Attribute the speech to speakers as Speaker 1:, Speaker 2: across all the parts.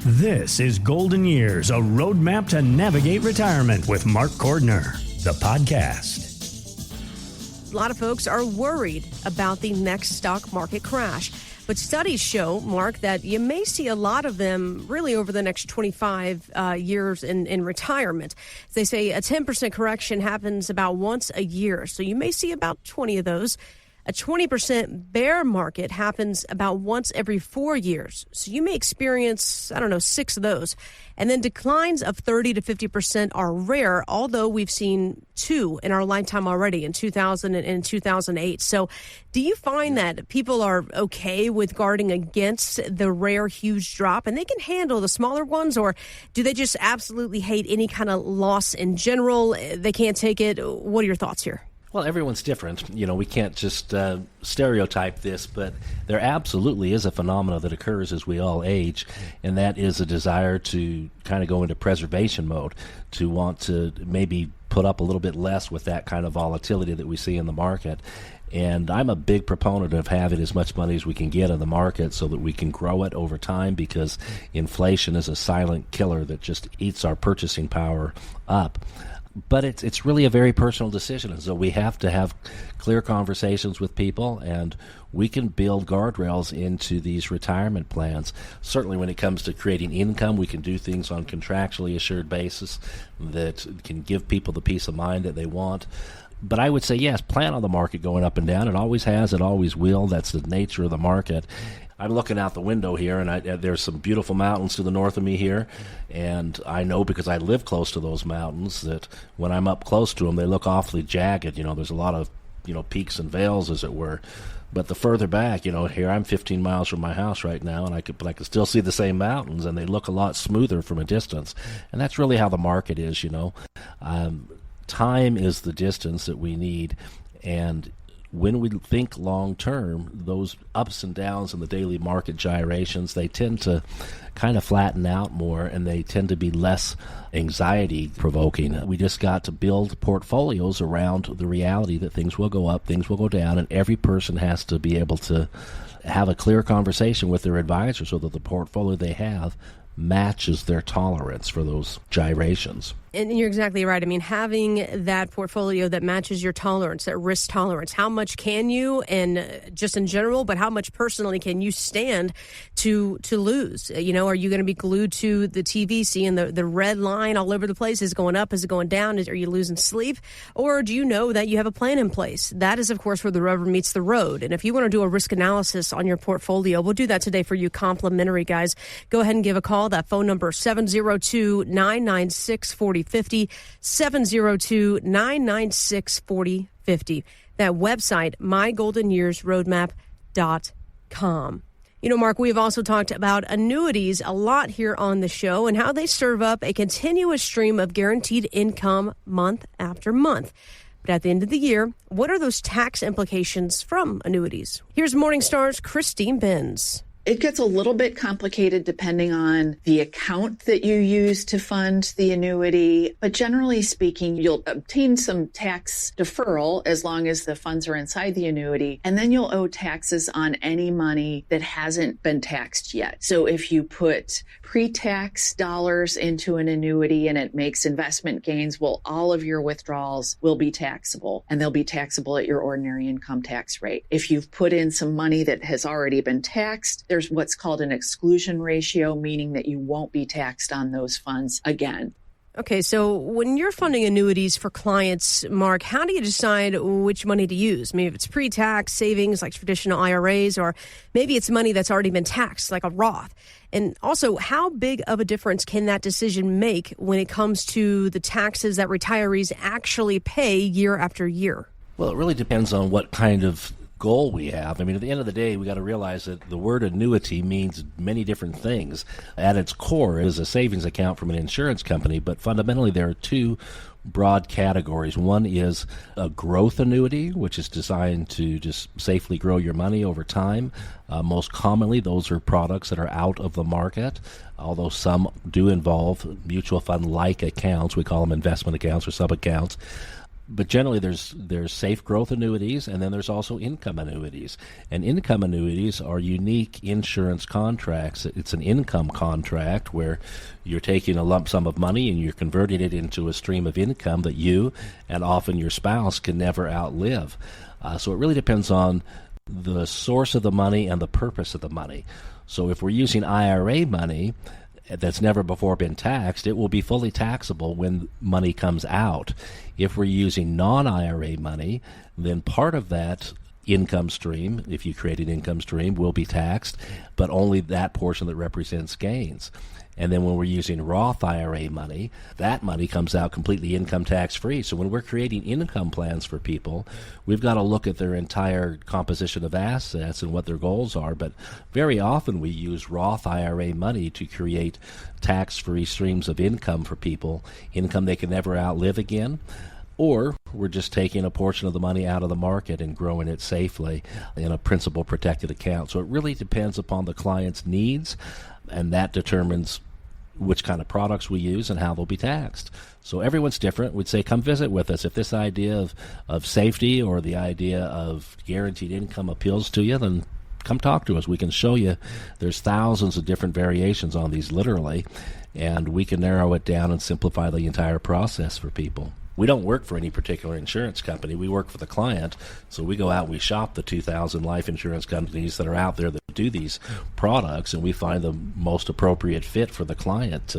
Speaker 1: This is Golden Years, a roadmap to navigate retirement with Mark Cordner, the podcast.
Speaker 2: A lot of folks are worried about the next stock market crash. But studies show, Mark, that you may see a lot of them really over the next 25 years in retirement. They say a 10% correction happens about once a year. So you may see about 20 of those. A 20% bear market happens about once every 4 years. So you may experience, 6 of those. And then declines of 30 to 50% are rare, although we've seen 2 in our lifetime already in 2000 and 2008. So do you find that people are okay with guarding against the rare, huge drop and they can handle the smaller ones? Or do they just absolutely hate any kind of loss in general? They can't take it. What are your thoughts here?
Speaker 3: Well, everyone's different. We can't just stereotype this, but there absolutely is a phenomenon that occurs as we all age, and that is a desire to kind of go into preservation mode, to want to maybe put up a little bit less with that kind of volatility that we see in the market. And I'm a big proponent of having as much money as we can get in the market so that we can grow it over time, because inflation is a silent killer that just eats our purchasing power up. But it's really a very personal decision, and so we have to have clear conversations with people, and we can build guardrails into these retirement plans. Certainly when it comes to creating income, we can do things on contractually assured basis that can give people the peace of mind that they want. But I would say, yes, plan on the market going up and down. It always has, it always will. That's the nature of the market. I'm looking out the window here, and there's some beautiful mountains to the north of me here, and I know because I live close to those mountains that when I'm up close to them, they look awfully jagged. There's a lot of, peaks and vales, as it were. But the further back, here I'm 15 miles from my house right now, and I could still see the same mountains, and they look a lot smoother from a distance. And that's really how the market is, Time is the distance that we need, and when we think long-term, those ups and downs in the daily market gyrations, they tend to kind of flatten out more, and they tend to be less anxiety-provoking. We just got to build portfolios around the reality that things will go up, things will go down, and every person has to be able to have a clear conversation with their advisor so that the portfolio they have matches their tolerance for those gyrations.
Speaker 2: And you're exactly right. I mean, having that portfolio that matches your tolerance, that risk tolerance, how much can you, and just in general, but how much personally can you stand to lose? Are you going to be glued to the TV, seeing the red line all over the place? Is it going up? Is it going down? Are you losing sleep? Or do you know that you have a plan in place? That is, of course, where the rubber meets the road. And if you want to do a risk analysis on your portfolio, we'll do that today for you complimentary, guys. Go ahead and give a call. That phone number, 702-996-4050. 702-996-4050. That website, mygoldenyearsroadmap.com. Mark, we've also talked about annuities a lot here on the show and how they serve up a continuous stream of guaranteed income month after month. But at the end of the year, what are those tax implications from annuities? Here's Morningstar's Christine Benz.
Speaker 4: It gets a little bit complicated depending on the account that you use to fund the annuity. But generally speaking, you'll obtain some tax deferral as long as the funds are inside the annuity. And then you'll owe taxes on any money that hasn't been taxed yet. So if you put pre-tax dollars into an annuity and it makes investment gains, well, all of your withdrawals will be taxable, and they'll be taxable at your ordinary income tax rate. If you've put in some money that has already been taxed, there's what's called an exclusion ratio, meaning that you won't be taxed on those funds again.
Speaker 2: Okay, so when you're funding annuities for clients, Mark, how do you decide which money to use? Maybe if it's pre-tax savings like traditional IRAs, or maybe it's money that's already been taxed like a Roth. And also, how big of a difference can that decision make when it comes to the taxes that retirees actually pay year after year?
Speaker 3: Well, it really depends on what kind of goal we have. I mean, at the end of the day, we got to realize that the word annuity means many different things. At its core, it is a savings account from an insurance company, but fundamentally there are two broad categories. One is a growth annuity, which is designed to just safely grow your money over time. Most commonly, those are products that are out of the market, although some do involve mutual fund-like accounts. We call them investment accounts or sub-accounts. But generally, there's safe growth annuities, and then there's also income annuities. And income annuities are unique insurance contracts. It's an income contract where you're taking a lump sum of money and you're converting it into a stream of income that you and often your spouse can never outlive. So it really depends on the source of the money and the purpose of the money. So if we're using IRA money that's never before been taxed, it will be fully taxable when money comes out. If we're using non-IRA money, then part of that income stream, if you create an income stream, will be taxed, but only that portion that represents gains. And then when we're using Roth IRA money, that money comes out completely income tax free. So when we're creating income plans for people, we've got to look at their entire composition of assets and what their goals are. But very often we use Roth IRA money to create tax-free streams of income for people, income they can never outlive again. Or we're just taking a portion of the money out of the market and growing it safely in a principal protected account. So it really depends upon the client's needs, and that determines which kind of products we use and how they'll be taxed. So everyone's different. We'd say come visit with us. If this idea of safety or the idea of guaranteed income appeals to you, then come talk to us. We can show you there's thousands of different variations on these literally, and we can narrow it down and simplify the entire process for people. We don't work for any particular insurance company. We work for the client. So we go out, we shop the 2,000 life insurance companies that are out there that do these products, and we find the most appropriate fit for the client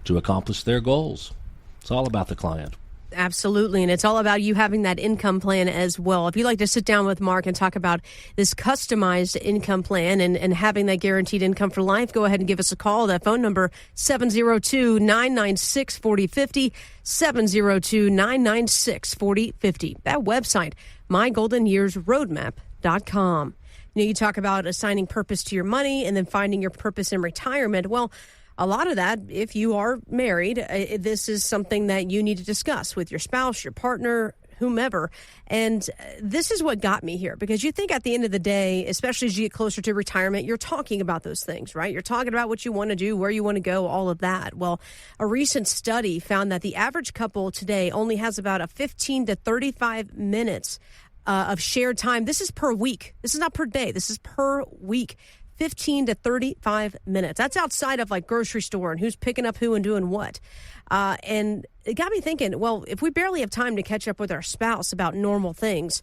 Speaker 3: to accomplish their goals. It's all about the client.
Speaker 2: Absolutely. And it's all about you having that income plan as well. If you'd like to sit down with Mark and talk about this customized income plan and having that guaranteed income for life, go ahead and give us a call. That phone number, 702-996-4050, 702-996-4050. That website, mygoldenyearsroadmap.com. You talk about assigning purpose to your money and then finding your purpose in retirement. Well, a lot of that, if you are married, this is something that you need to discuss with your spouse, your partner, whomever. And this is what got me here, because you think at the end of the day, especially as you get closer to retirement, you're talking about those things, right? You're talking about what you want to do, where you want to go, all of that. Well, a recent study found that the average couple today only has about a 15 to 35 minutes of shared time. This is per week. This is not per day. This is per week. 15 to 35 minutes. That's outside of like grocery store and who's picking up who and doing what. And it got me thinking, well, if we barely have time to catch up with our spouse about normal things,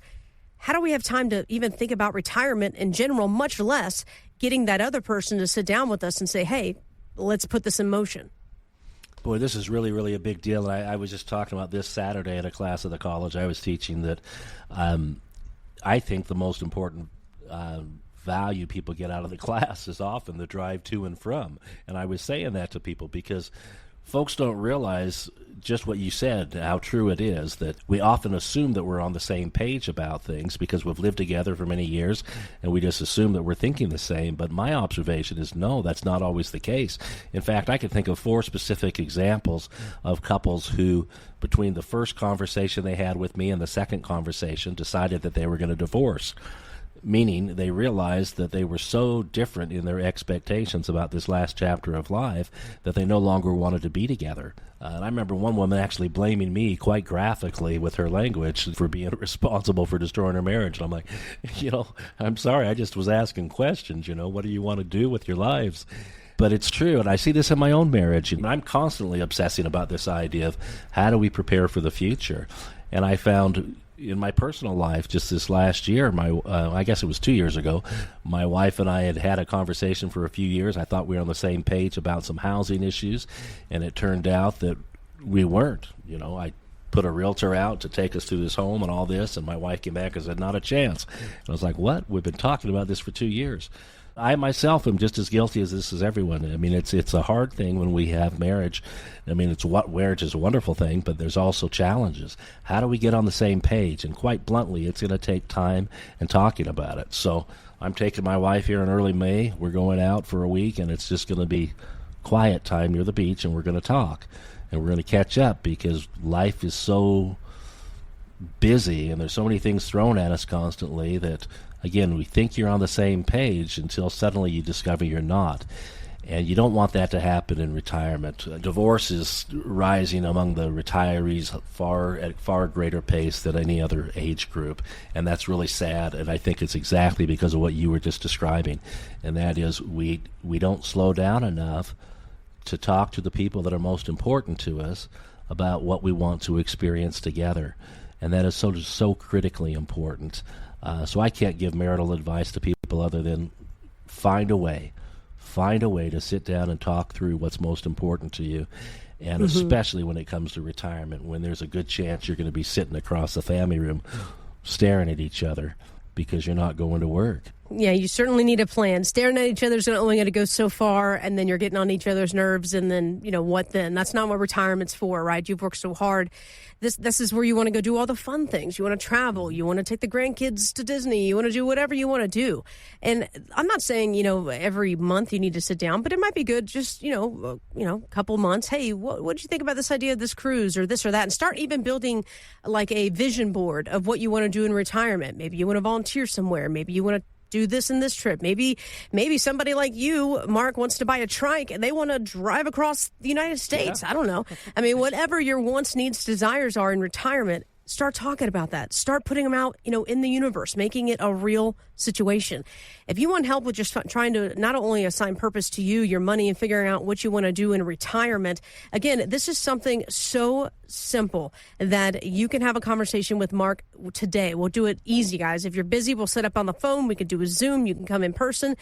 Speaker 2: how do we have time to even think about retirement in general, much less getting that other person to sit down with us and say, hey, let's put this in motion?
Speaker 3: Boy, this is really, really a big deal. And I was just talking about this Saturday at a class at the college I was teaching that I think the most important value people get out of the class is often the drive to and from. And I was saying that to people because folks don't realize just what you said, how true it is, that we often assume that we're on the same page about things because we've lived together for many years and we just assume that we're thinking the same. But my observation is no, that's not always the case. In fact, I can think of 4 specific examples of couples who, between the first conversation they had with me and the second conversation, decided that they were going to divorce. Meaning they realized that they were so different in their expectations about this last chapter of life that they no longer wanted to be together. And I remember one woman actually blaming me quite graphically with her language for being responsible for destroying her marriage. And I'm like, I'm sorry, I just was asking questions, what do you want to do with your lives? But it's true, and I see this in my own marriage. And I'm constantly obsessing about this idea of how do we prepare for the future. And I found in my personal life, just this last year, I guess it was 2 years ago, my wife and I had a conversation for a few years. I thought we were on the same page about some housing issues, and it turned out that we weren't. I put a realtor out to take us through this home and all this, and my wife came back and said, not a chance. And I was like, what? We've been talking about this for 2 years. I myself am just as guilty as this is everyone. I mean, it's a hard thing when we have marriage. I mean, marriage is a wonderful thing, but there's also challenges. How do we get on the same page? And quite bluntly, it's going to take time and talking about it. So I'm taking my wife here in early May. We're going out for a week, and it's just going to be quiet time near the beach, and we're going to talk. And we're going to catch up because life is so busy, and there's so many things thrown at us constantly that, again, we think you're on the same page until suddenly you discover you're not. And you don't want that to happen in retirement. Divorce is rising among the retirees at far greater pace than any other age group, and that's really sad. And I think it's exactly because of what you were just describing, and that is we don't slow down enough to talk to the people that are most important to us about what we want to experience together, and that is so critically important. So I can't give marital advice to people other than find a way to sit down and talk through what's most important to you, and especially when it comes to retirement, when there's a good chance you're going to be sitting across the family room staring at each other because you're not going to work.
Speaker 2: Yeah, you certainly need a plan. Staring at each other is only going to go so far, and then you're getting on each other's nerves, and then, what then? That's not what retirement's for, right? You've worked so hard. This is where you want to go do all the fun things. You want to travel. You want to take the grandkids to Disney. You want to do whatever you want to do. And I'm not saying, every month you need to sit down, but it might be good just, a couple months. Hey, what did you think about this idea of this cruise or this or that? And start even building like a vision board of what you want to do in retirement. Maybe you want to volunteer somewhere. Maybe you want to do this in this trip. Maybe somebody like you, Mark, wants to buy a trike and they want to drive across the United States. Yeah. I don't know. I mean, whatever your wants, needs, desires are in retirement, start talking about that. Start putting them out, in the universe, making it a real situation. If you want help with just trying to not only assign purpose to you, your money, and figuring out what you want to do in retirement, again, this is something so simple that you can have a conversation with Mark today. We'll do it easy, guys. If you're busy, we'll set up on the phone. We could do a Zoom. You can come in person.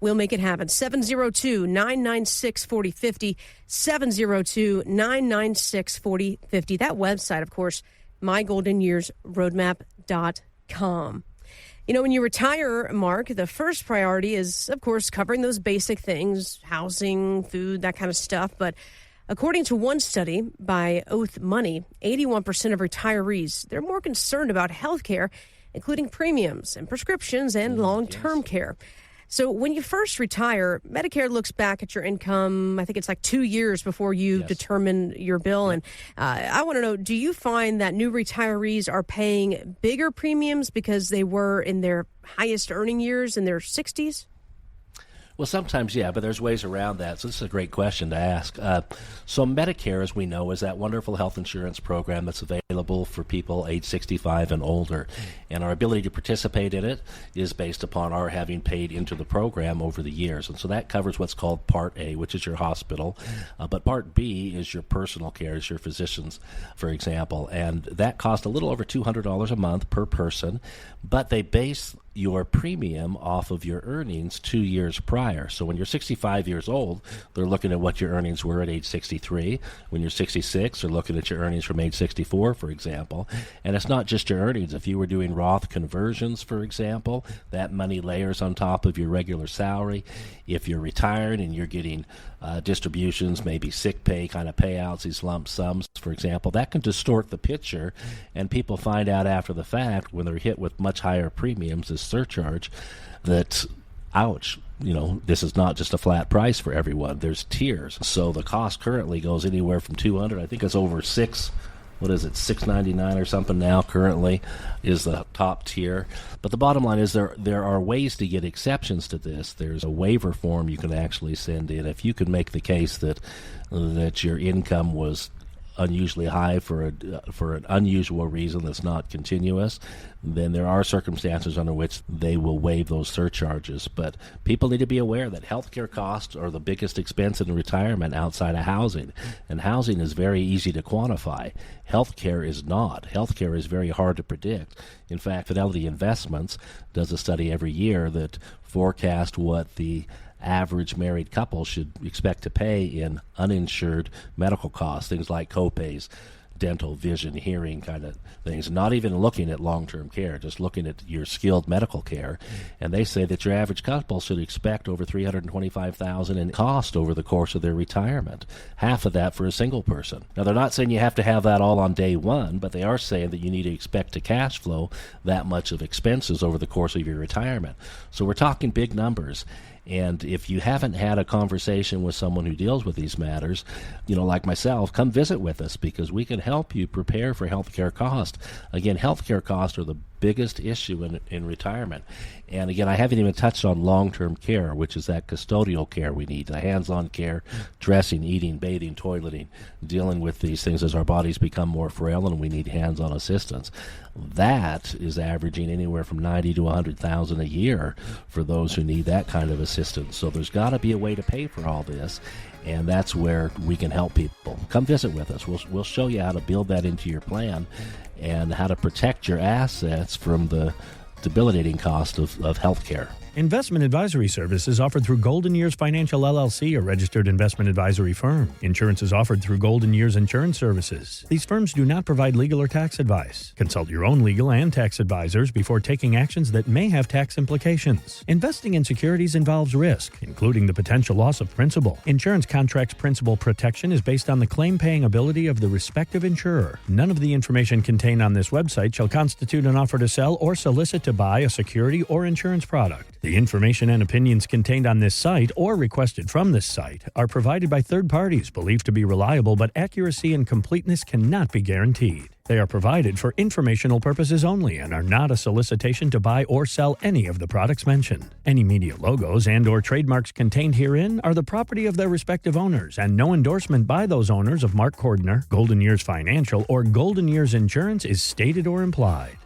Speaker 2: We'll make it happen. 702-996-4050, 702-996-4050. That website, of course, mygoldenyearsroadmap.com. When you retire, Mark, the first priority is, of course, covering those basic things, housing, food, that kind of stuff. But according to one study by Oath Money, 81% of retirees, they're more concerned about health care, including premiums and prescriptions and long-term care. So when you first retire, Medicare looks back at your income, I think it's like 2 years before you determine your bill. And I want to know, do you find that new retirees are paying bigger premiums because they were in their highest earning years in their 60s?
Speaker 3: Well, sometimes, yeah, but there's ways around that. So this is a great question to ask. So Medicare, as we know, is that wonderful health insurance program that's available for people age 65 and older. And our ability to participate in it is based upon our having paid into the program over the years. And so that covers what's called Part A, which is your hospital. But Part B is your personal care, is your physicians, for example. And that costs a little over $200 a month per person. But they base your premium off of your earnings 2 years prior. So when you're 65 years old, they're looking at what your earnings were at age 63. When you're 66, they're looking at your earnings from age 64, for example. And it's not just your earnings. If you were doing Roth conversions, for example, that money layers on top of your regular salary. If you're retired and you're getting distributions, maybe sick pay kind of payouts, these lump sums, for example, that can distort the picture, and people find out after the fact when they're hit with much higher premiums, this surcharge, that ouch, this is not just a flat price for everyone. There's tiers. So the cost currently goes anywhere from $200, I think it's over $699 or something now currently is the top tier. But the bottom line is there are ways to get exceptions to this. There's a waiver form you can actually send in. If you can make the case that your income was unusually high for an unusual reason that's not continuous, then there are circumstances under which they will waive those surcharges. But people need to be aware that healthcare costs are the biggest expense in retirement outside of housing, and housing is very easy to quantify. Healthcare is not. Healthcare is very hard to predict. In fact, Fidelity Investments does a study every year that forecasts what the average married couple should expect to pay in uninsured medical costs, things like copays, dental, vision, hearing kind of things, not even looking at long-term care, just looking at your skilled medical care. And they say that your average couple should expect over $325,000 in cost over the course of their retirement, half of that for a single person. Now, they're not saying you have to have that all on day one, but they are saying that you need to expect to cash flow that much of expenses over the course of your retirement. So we're talking big numbers. And if you haven't had a conversation with someone who deals with these matters, like myself, come visit with us because we can help you prepare for healthcare costs. Again, healthcare costs are the biggest issue in retirement. And again, I haven't even touched on long-term care, which is that custodial care we need, the hands-on care, dressing, eating, bathing, toileting, dealing with these things as our bodies become more frail and we need hands-on assistance. That is averaging anywhere from 90 to 100,000 a year for those who need that kind of assistance. So there's got to be a way to pay for all this, and that's where we can help people. Come visit with us. We'll show you how to build that into your plan and how to protect your assets from the debilitating cost of health care.
Speaker 1: Investment advisory services offered through Golden Years Financial LLC, a registered investment advisory firm. Insurance is offered through Golden Years Insurance Services. These firms do not provide legal or tax advice. Consult your own legal and tax advisors before taking actions that may have tax implications. Investing in securities involves risk, including the potential loss of principal. Insurance contracts' principal protection is based on the claim-paying ability of the respective insurer. None of the information contained on this website shall constitute an offer to sell or solicit to buy a security or insurance product. The information and opinions contained on this site or requested from this site are provided by third parties believed to be reliable, but accuracy and completeness cannot be guaranteed. They are provided for informational purposes only and are not a solicitation to buy or sell any of the products mentioned. Any media logos and or trademarks contained herein are the property of their respective owners, and no endorsement by those owners of Mark Cordner, Golden Years Financial, or Golden Years Insurance is stated or implied.